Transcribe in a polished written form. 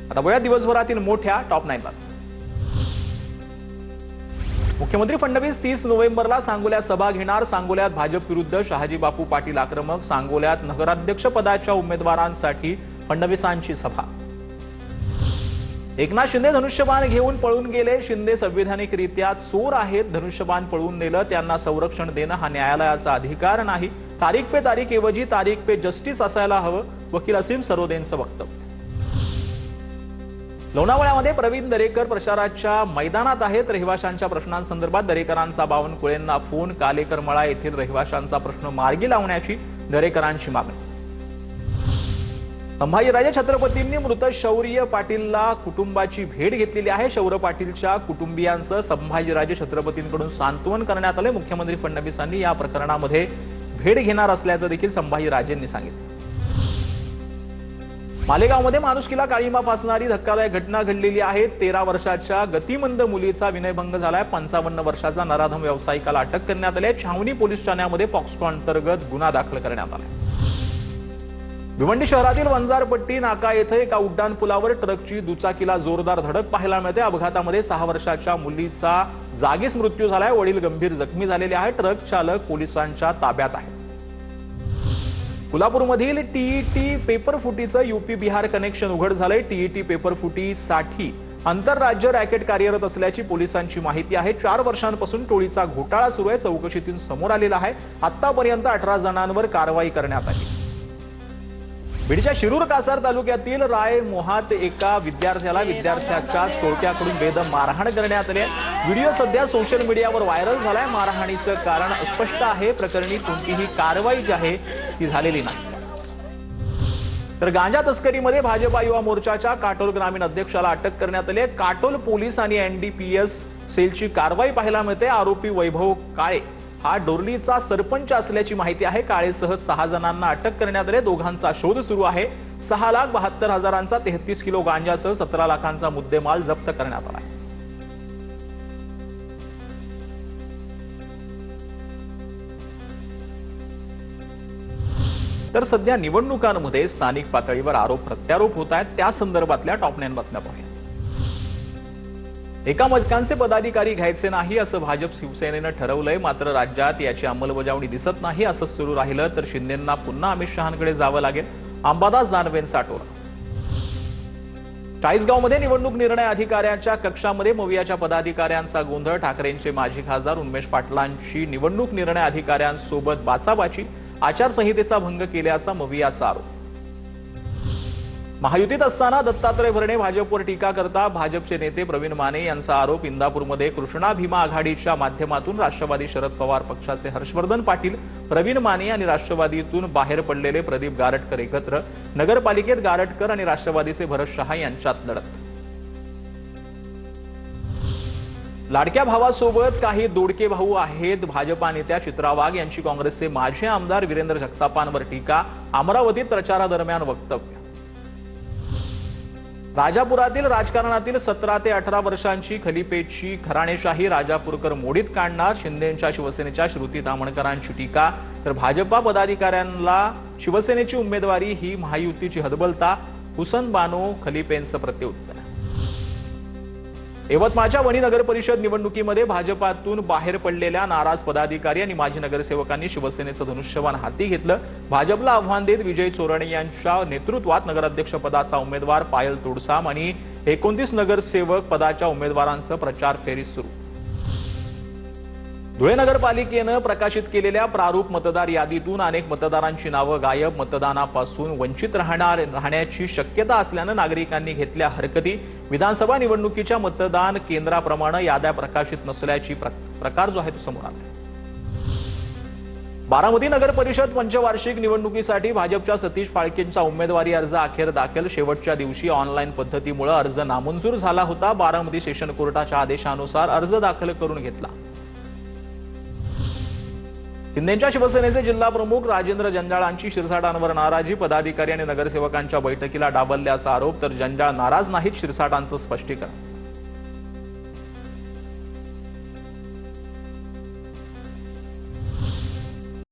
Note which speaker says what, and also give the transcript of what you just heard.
Speaker 1: आता बघूया दिवसभरातील मोठ्या टॉप 9 बातम्या। मुख्यमंत्री फडणवीस 30 नोव्हेंबरला सांगोल्यात सभा घेणार। सांगोल्यात भाजप विरुद्ध शहाजी बापू पाटील आक्रमक। सांगोल्यात नगराध्यक्ष पदाच्या उमेदवारांसाठी फडणवीसांची सभा। एकनाथ शिंदे धनुष्यबाण घेऊन पळून गेले। शिंदे संविधानिकरित्या चोर आहेत। धनुष्यबाण पळून नेलं, त्यांना संरक्षण देणं हा न्यायालयाचा अधिकार नाही। तारीख पे तारीख ऐवजी तारीख पे जस्टिस असायला हवं, वकील असीम सरोदेंचं वक्तव्य। लोणावळ्यामध्ये प्रवीण दरेकर प्रचाराच्या मैदानात आहेत। रहिवाशांच्या प्रश्नांसंदर्भात दरेकरांचा बावनकुळेंना फोन। कालेकर मळा येथील रहिवाशांचा प्रश्न मार्गी लावण्याची दरेकरांची मागणी। संभाजीराजे छत्रपतींनी मृत शौर्य पाटीलला कुटुंबाची भेट घेतलेली आहे। शौर्य पाटीलच्या कुटुंबियांचं संभाजीराजे छत्रपतींकडून सांत्वन करण्यात आले। मुख्यमंत्री फडणवीसांनी या प्रकरणामध्ये भेट घेणार असल्याचं देखील संभाजीराजेंनी सांगितलं। मालेगावमध्ये माणुसकीला काळीमा फासणारी धक्कादायक घटना घडलेली आहे। 13 वर्षाच्या गतिमंद मुलीचा विनयभंग झालाय। 55 वर्षाचा नराधम व्यावसायिकाला अटक करण्यात आली आहे। छावणी पोलीस ठाण्यामध्ये पॉक्सो अंतर्गत गुन्हा दाखल करण्यात आला। भिवंडी शहरातील वंजारपट्टी नाका येथे एका उड्डाणपुलावर ट्रकची दुचाकीला जोरदार धडक पाहायला मिळते। अपघातामध्ये 6 वर्षाच्या मुलीचा जागीच मृत्यू झालाय। वडील गंभीर जखमी झालेले आहेत। ट्रक चालक पोलिसांच्या ताब्यात आहे। कोल्हापूरमधील टीईटी पेपर फुटीचं यूपी बिहार कनेक्शन उघड झालंय। टीईटी पेपर फुटीसाठी आंतरराज्य रॅकेट कार्यरत असल्याची पोलिसांची माहिती आहे। 4 वर्षांपासून टोळीचा घोटाळा सुरू आहे। चौकशीतून समोर आलेला आहे। आतापर्यंत 18 जणांवर कारवाई करण्यात आली। बीडच्या शिरूर कासार तालुक्यातील राय मोहात एका विद्यार्थ्याच्याच टोळक्याकडून बेदम मारहाण करण्यात आली। व्हिडिओ सध्या सोशल मीडियावर व्हायरल झालाय। मारहाणीचं कारण अस्पष्ट आहे। प्रकरणी कोणतीही कारवाई जी आहे ती झालेली नाही। तर गांजा तस्करीमध्ये भाजपा युवा मोर्चाच्या काटोल ग्रामीण अध्यक्षाला अटक करण्यात आली आहे। काटोल पोलीस आणि एनडीपीएस सेलची कारवाई पाहायला मिळते। आरोपी वैभव काळे हा डोरलीचा सरपंच असल्याची माहिती आहे। काळेसह 6 जणांना अटक करण्यात आली। दोघांचा शोध सुरू आहे। 6,72,000चा 33 किलो गांजासह 17 लाखांचा मुद्देमाल जप्त करण्यात आला आहे। तर सध्या निवडणुकांमध्ये स्थानिक पातळीवर आरोप प्रत्यारोप होत आहेत। त्या संदर्भातल्या टॉप 9 बातम्या पाहूया। एका मजकांचे पदाधिकारी घ्यायचे नाही असं भाजप शिवसेनेनं ठरवलंय। मात्र राज्यात याची अंमलबजावणी दिसत नाही। असं सुरू राहिलं तर शिंदेंना पुन्हा अमित शहांकडे जावं लागेल। अंबादास दानवेंचा टोला। चाळीसगावमध्ये निवडणूक निर्णय अधिकाऱ्यांच्या कक्षामध्ये मवियाच्या पदाधिकाऱ्यांचा गोंधळ। ठाकरेंचे माजी खासदार उन्मेष पाटलांची निवडणूक निर्णय अधिकाऱ्यांसोबत बाचाबाची। आचारसंहितेचा भंग केल्याचा मवियाचा आरोप। महायुतीत असताना दत्तात्रय भरणे भाजपवर टीका करता भाजपचे नेते प्रवीण माने यांचा आरोप। इंदापूरमध्ये कृष्णा भीमा आघाडीच्या माध्यमातून राष्ट्रवादी शरद पवार पक्षाचे हर्षवर्धन पाटील, प्रवीण माने आणि राष्ट्रवादीतून बाहेर पडलेले प्रदीप गारटकर एकत्र। नगरपालिकेत गारटकर आणि राष्ट्रवादीचे भरत शहा यांच्यात लढत। लाडक्या भावासोबत काही दोडके भाऊ आहेत। भाजपा नेत्या चित्रा वाघ यांची काँग्रेसचे माजी आमदार वीरेंद्र जगतापांवर टीका। अमरावतीत प्रचारादरम्यान वक्तव्य। राजापुरातील राजकारणातील 17 ते 18 वर्षांची खलिपेची घराणेशाही राजापूरकर मोडीत काढणार। शिंदेंच्या शिवसेनेच्या श्रुती तामणकरांची टीका। तर भाजपा पदाधिकाऱ्यांना शिवसेनेची उमेदवारी ही महायुतीची हतबलता। हुसन बानो खलिपेंचं प्रत्युत्तर। यवतमाळच्या वणी नगर परिषद निवडणुकीमध्ये भाजपातून बाहेर पडलेल्या नाराज पदाधिकारी आणि माजी नगरसेवकांनी शिवसेनेचं धनुष्यबाण हाती घेतलं। भाजपला आव्हान देत विजय चोरणे यांच्या नेतृत्वात नगराध्यक्षपदाचा उमेदवार पायल तोडसाम आणि 29 नगरसेवक पदाच्या उमेदवारांचं प्रचार फेरी सुरू। धुळे नगरपालिकेनं प्रकाशित केलेल्या प्रारूप मतदार यादीतून अनेक मतदारांची नावं गायब। मतदानापासून वंचित राहण्याची शक्यता असल्यानं नागरिकांनी घेतल्या हरकती। विधानसभा निवडणुकीच्या मतदान केंद्राप्रमाणे याद्या प्रकाशित नसल्याची प्रकार जो आहे तो समोर आला। बारामती नगर परिषद पंचवार्षिक निवडणुकीसाठी भाजपच्या सतीश फाळकेंचा उमेदवारी अर्ज अखेर दाखल। शेवटच्या दिवशी ऑनलाईन पद्धतीमुळे अर्ज नामंजूर झाला होता। बारामती सेशन कोर्टाच्या आदेशानुसार अर्ज दाखल करून घेतला। शिंदेंच्या शिवसेनेचे जिल्हा प्रमुख राजेंद्र जंजाळांची शिरसाटांवर नाराजी। पदाधिकारी आणि नगरसेवकांच्या बैठकीला डावलल्याचा आरोप। तर जंजाळ नाराज नाहीत, शिरसाटांचं स्पष्टीकरण।